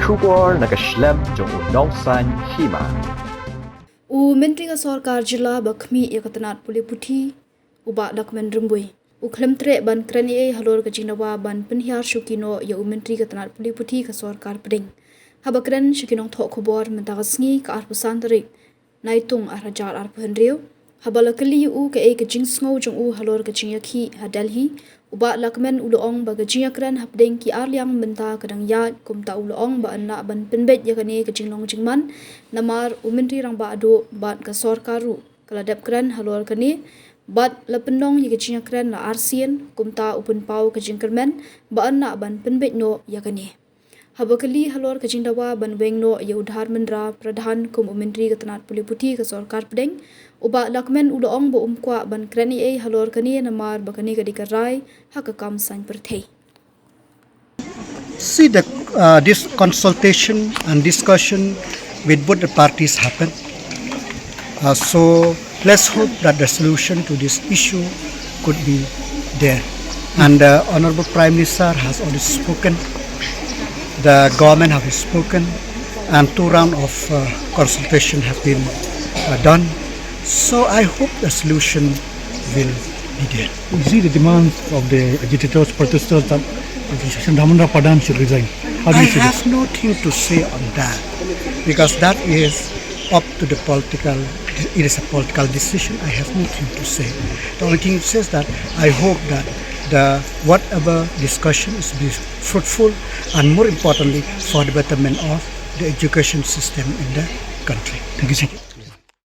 Shukor nakaslem jong unongsan Hima. Menteri Sorkar Jila Bakmi Yakatanat Puli Puthi Uba Dakmen Rymbui. Uklem tre ban Kren Eiei Halor ke Jingdawa ban Pynhiar Shuki no ya Menteri Katanat Puli Puthi ke Sorkar Peding. Haba Kren Shukinong Thok Khobor mentagasngi ke arpusan terik. Naitung arhajar arpuhendriu. Haba lakali u ke ke jingsngau jong u Halor ke Jingyakhi Hadelhi. Uba lakmen uloong ba ke Jingyakren hapdeng ki arliang menta kadang yat kumta uloong ba anak ban penbet yakane ke Jinglong Jingman. Namar Menteri rang ba ado ban ke Sorkaru. Kaladap Kren Halor kani bat la pendong ye kecinya Kren la arsien kumta upun pau ke jingkermen ba anak ban penbet no yakani. Habakali Halor ke Jingdawa ban weng no ye Dharmendra Pradhan kum Menteri Katanat Puli Puthi ke Sorkar Pedeng uba lakmen uloong bo Kwah ban Kren Eiei Halor kani namar bakani ke dikarai hakakam san perthei. See this consultation and discussion with both the parties happen. So let's hope that the solution to this issue could be there. And the Honorable Prime Minister has already spoken. The government have spoken, and 2 rounds of consultation have been done. So I hope the solution will be there. You see the demands of the agitators, protesters that Dharmendra Pradhan should resign. How do I you see have this? nothing to say on that, because that is up to the political. It is a political decision. I have nothing to say. The only thing it says that I hope that the whatever discussion is be fruitful, and more importantly for the betterment of the education system in the country. Thank you, sir.